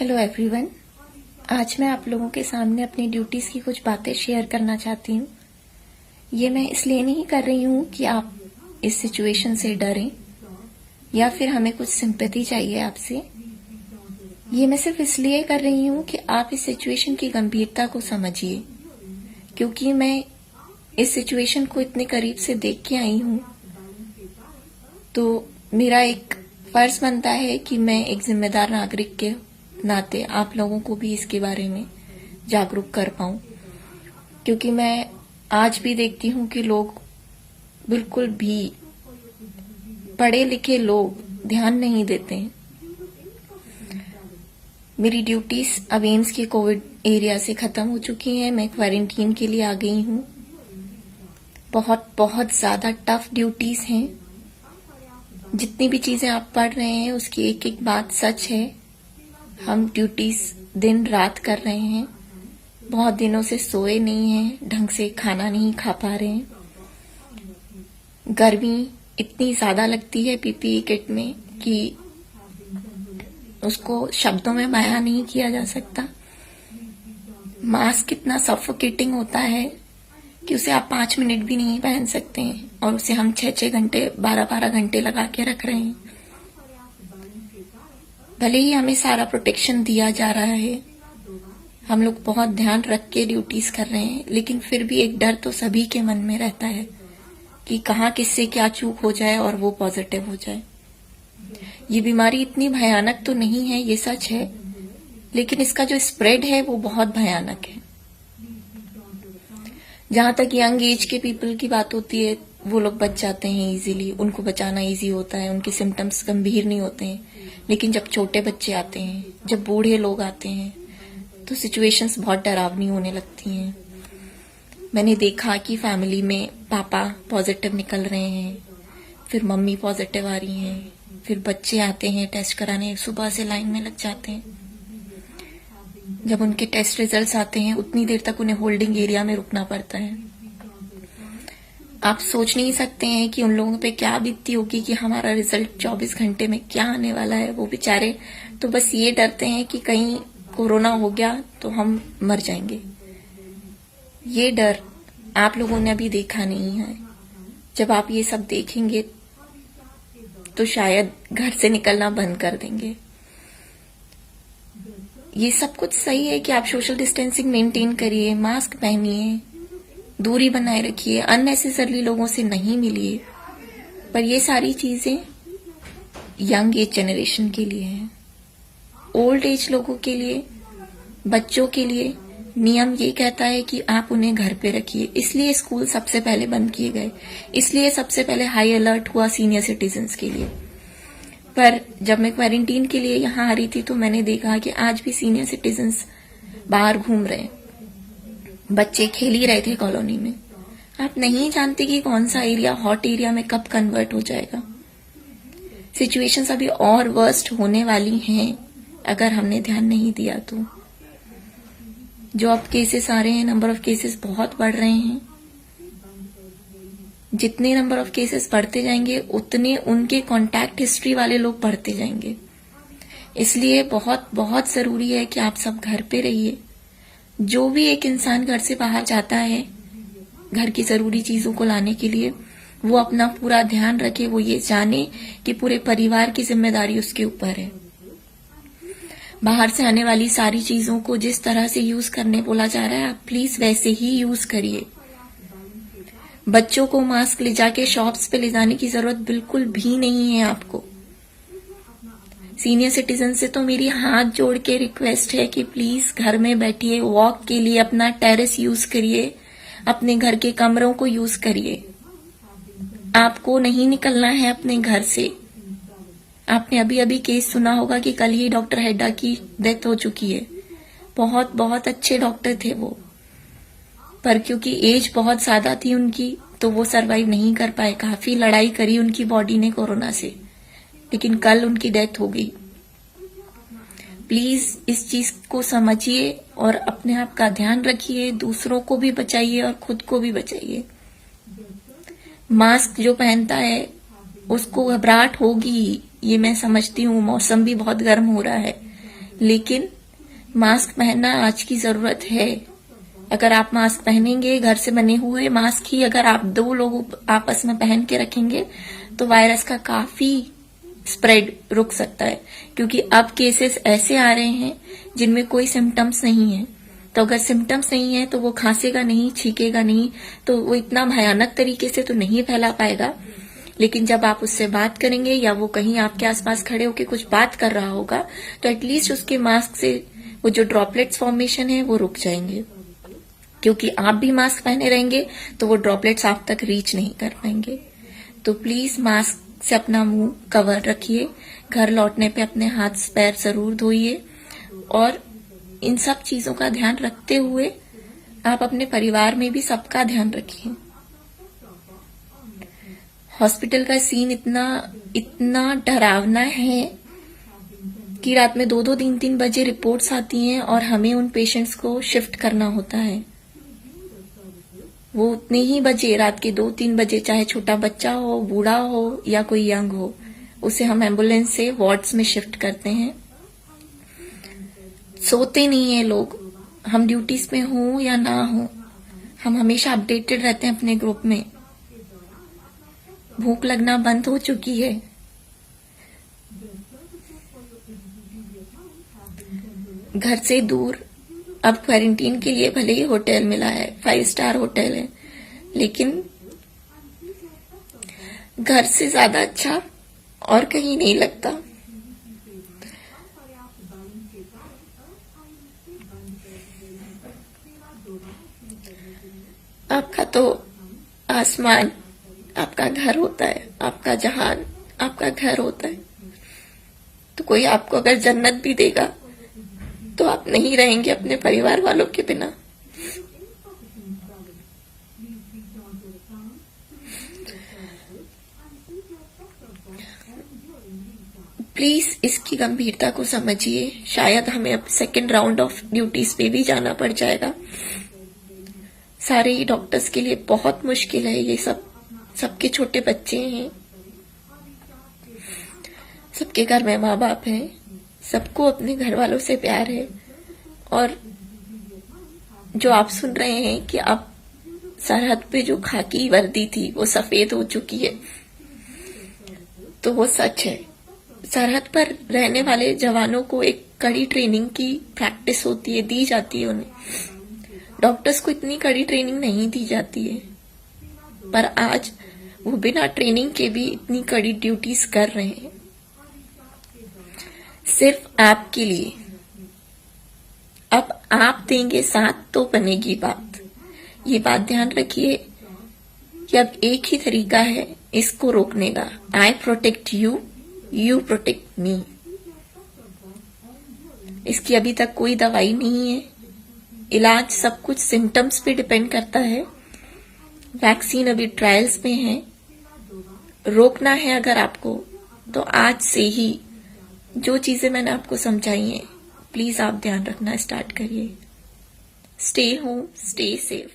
Hello everyone. आज मैं आप लोगों के सामने अपनी ड्यूटीज की कुछ बातें शेयर करना चाहती हूँ। ये मैं इसलिए नहीं कर रही हूँ कि आप इस सिचुएशन से डरें या फिर हमें कुछ सिंपैथी चाहिए आपसे। ये मैं सिर्फ इसलिए कर रही हूँ कि आप इस सिचुएशन की गंभीरता को समझिए, क्योंकि मैं इस सिचुएशन को इतने करीब से देख के आई हूँ, तो मेरा एक फर्ज बनता है कि मैं एक जिम्मेदार नागरिक के नाते आप लोगों को भी इसके बारे में जागरूक कर पाऊं, क्योंकि मैं आज भी देखती हूं कि लोग बिल्कुल भी पढ़े लिखे लोग ध्यान नहीं देते हैं। मेरी ड्यूटीज अब एम्स के कोविड एरिया से खत्म हो चुकी हैं। मैं क्वारंटीन के लिए आ गई हूं। बहुत बहुत ज्यादा टफ ड्यूटीज हैं। जितनी भी चीजें आप पढ़ रहे हैं उसकी एक एक बात सच है। हम ड्यूटीज दिन रात कर रहे हैं। बहुत दिनों से सोए नहीं हैं, ढंग से खाना नहीं खा पा रहे हैं। गर्मी इतनी ज्यादा लगती है पीपीई किट में कि उसको शब्दों में बयां नहीं किया जा सकता। मास्क इतना सफोकेटिंग होता है कि उसे आप 5 मिनट भी नहीं पहन सकते हैं, और उसे हम 6-6 घंटे 12-12 घंटे लगा के रख रहे हैं। भले ही हमें सारा प्रोटेक्शन दिया जा रहा है, हम लोग बहुत ध्यान रख के ड्यूटीज कर रहे हैं, लेकिन फिर भी एक डर तो सभी के मन में रहता है कि कहाँ किससे क्या चूक हो जाए और वो पॉजिटिव हो जाए। ये बीमारी इतनी भयानक तो नहीं है, ये सच है, लेकिन इसका जो स्प्रेड है वो बहुत भयानक है। जहां तक यंग एज के पीपल की बात होती है, वो लोग बच जाते हैं इजीली, उनको बचाना इजी होता है, उनके सिम्टम्स गंभीर नहीं होते हैं। लेकिन जब छोटे बच्चे आते हैं, जब बूढ़े लोग आते हैं, तो सिचुएशंस बहुत डरावनी होने लगती हैं। मैंने देखा कि फैमिली में पापा पॉजिटिव निकल रहे हैं, फिर मम्मी पॉजिटिव आ रही हैं, फिर बच्चे आते हैं टेस्ट कराने, सुबह से लाइन में लग जाते हैं। जब उनके टेस्ट रिजल्ट्स आते हैं उतनी देर तक उन्हें होल्डिंग एरिया में रुकना पड़ता है। आप सोच नहीं सकते हैं कि उन लोगों पे क्या बीतती होगी कि हमारा रिजल्ट 24 घंटे में क्या आने वाला है। वो बेचारे तो बस ये डरते हैं कि कहीं कोरोना हो गया तो हम मर जाएंगे। ये डर आप लोगों ने अभी देखा नहीं है। जब आप ये सब देखेंगे तो शायद घर से निकलना बंद कर देंगे। ये सब कुछ सही है कि आप सोशल डिस्टेंसिंग मेंटेन करिए, मास्क पहनिए, दूरी बनाए रखिए, अननेसेसरली लोगों से नहीं मिलिए, पर ये सारी चीजें यंग एज जनरेशन के लिए हैं। ओल्ड एज लोगों के लिए, बच्चों के लिए नियम ये कहता है कि आप उन्हें घर पे रखिए। इसलिए स्कूल सबसे पहले बंद किए गए, इसलिए सबसे पहले हाई अलर्ट हुआ सीनियर सिटीजन्स के लिए। पर जब मैं क्वारंटीन के लिए यहाँ आ रही थी तो मैंने देखा कि आज भी सीनियर सिटीजन्स बाहर घूम रहे हैं, बच्चे खेल ही रहे थे कॉलोनी में। आप नहीं जानते कि कौन सा एरिया हॉट एरिया में कब कन्वर्ट हो जाएगा। सिचुएशंस अभी और वर्स्ट होने वाली हैं अगर हमने ध्यान नहीं दिया तो। जो अब केसेस आ रहे हैं, नंबर ऑफ केसेस बहुत बढ़ रहे हैं। जितने नंबर ऑफ केसेस बढ़ते जाएंगे उतने उनके कॉन्टैक्ट हिस्ट्री वाले लोग बढ़ते जाएंगे। इसलिए बहुत बहुत जरूरी है कि आप सब घर पे रहिए। जो भी एक इंसान घर से बाहर जाता है घर की जरूरी चीजों को लाने के लिए, वो अपना पूरा ध्यान रखे, वो ये जाने कि पूरे परिवार की जिम्मेदारी उसके ऊपर है। बाहर से आने वाली सारी चीजों को जिस तरह से यूज करने बोला जा रहा है, आप प्लीज वैसे ही यूज करिए। बच्चों को मास्क ले जाके शॉप्स पे ले जाने की जरूरत बिल्कुल भी नहीं है आपको। सीनियर सिटीजन से तो मेरी हाथ जोड़ के रिक्वेस्ट है कि प्लीज घर में बैठिए, वॉक के लिए अपना टेरेस यूज करिए, अपने घर के कमरों को यूज करिए। आपको नहीं निकलना है अपने घर से। आपने अभी अभी केस सुना होगा कि कल ही डॉक्टर हेड्डा की डेथ हो चुकी है। बहुत बहुत अच्छे डॉक्टर थे वो, पर क्योंकि एज बहुत ज्यादा थी उनकी तो वो सरवाइव नहीं कर पाए। काफी लड़ाई करी उनकी बॉडी ने कोरोना से, लेकिन कल उनकी डेथ हो गई। प्लीज इस चीज को समझिए और अपने आप का ध्यान रखिए, दूसरों को भी बचाइए और खुद को भी बचाइए। मास्क जो पहनता है उसको घबराहट होगी, ये मैं समझती हूँ। मौसम भी बहुत गर्म हो रहा है, लेकिन मास्क पहनना आज की जरूरत है। अगर आप मास्क पहनेंगे, घर से बने हुए मास्क ही अगर आप 2 लोग आपस में पहन के रखेंगे तो वायरस का काफी स्प्रेड रुक सकता है, क्योंकि अब केसेस ऐसे आ रहे हैं जिनमें कोई सिम्टम्स नहीं है। तो अगर सिम्टम्स नहीं है तो वो खांसेगा नहीं, छींकेगा नहीं, तो वो इतना भयानक तरीके से तो नहीं फैला पाएगा। लेकिन जब आप उससे बात करेंगे या वो कहीं आपके आसपास खड़े होकर कुछ बात कर रहा होगा तो एटलीस्ट उसके मास्क से वो जो ड्रॉपलेट्स फॉर्मेशन है वो रुक जाएंगे, क्योंकि आप भी मास्क पहने रहेंगे तो वो ड्रॉपलेट्स आप तक रीच नहीं कर पाएंगे। तो प्लीज मास्क से अपना मुंह कवर रखिए, घर लौटने पे अपने हाथ पैर जरूर धोइए, और इन सब चीजों का ध्यान रखते हुए आप अपने परिवार में भी सबका ध्यान रखिए। हॉस्पिटल का सीन इतना डरावना है कि रात में 2-2, 3-3 बजे रिपोर्ट्स आती हैं और हमें उन पेशेंट्स को शिफ्ट करना होता है। वो उतने ही बजे, रात के 2-3 बजे, चाहे छोटा बच्चा हो, बूढ़ा हो या कोई यंग हो, उसे हम एम्बुलेंस से वार्ड्स में शिफ्ट करते हैं। सोते नहीं है लोग, हम ड्यूटीज में हो या ना हो, हम हमेशा अपडेटेड रहते हैं अपने ग्रुप में। भूख लगना बंद हो चुकी है। घर से दूर अब क्वारंटीन के लिए भले ही होटल मिला है, 5 स्टार होटल है, लेकिन घर से ज्यादा अच्छा और कहीं नहीं लगता। आपका तो आसमान आपका घर होता है, आपका जहान आपका घर होता है। तो कोई आपको अगर जन्नत भी देगा तो आप नहीं रहेंगे अपने परिवार वालों के बिना। प्लीज इसकी गंभीरता को समझिए। शायद हमें अब सेकेंड राउंड ऑफ ड्यूटीज पे भी जाना पड़ जाएगा। सारे ही डॉक्टर्स के लिए बहुत मुश्किल है ये सब। सबके छोटे बच्चे हैं, सबके घर में माँ बाप हैं, सबको अपने घर वालों से प्यार है। और जो आप सुन रहे हैं कि अब सरहद पे जो खाकी वर्दी थी वो सफेद हो चुकी है, तो वो सच है। सरहद पर रहने वाले जवानों को एक कड़ी ट्रेनिंग की प्रैक्टिस होती है, दी जाती है उन्हें। डॉक्टर्स को इतनी कड़ी ट्रेनिंग नहीं दी जाती है, पर आज वो बिना ट्रेनिंग के भी इतनी कड़ी ड्यूटीज कर रहे हैं, सिर्फ आपके लिए। अब आप देंगे साथ तो बनेगी बात। ये बात ध्यान रखिए कि अब एक ही तरीका है इसको रोकने का। I protect you, you protect me. इसकी अभी तक कोई दवाई नहीं है। इलाज सब कुछ सिम्टम्स पे डिपेंड करता है। वैक्सीन अभी ट्रायल्स में है। रोकना है अगर आपको तो आज से ही जो चीजें मैंने आपको समझाई हैं, प्लीज आप ध्यान रखना स्टार्ट करिए। Stay home, stay safe.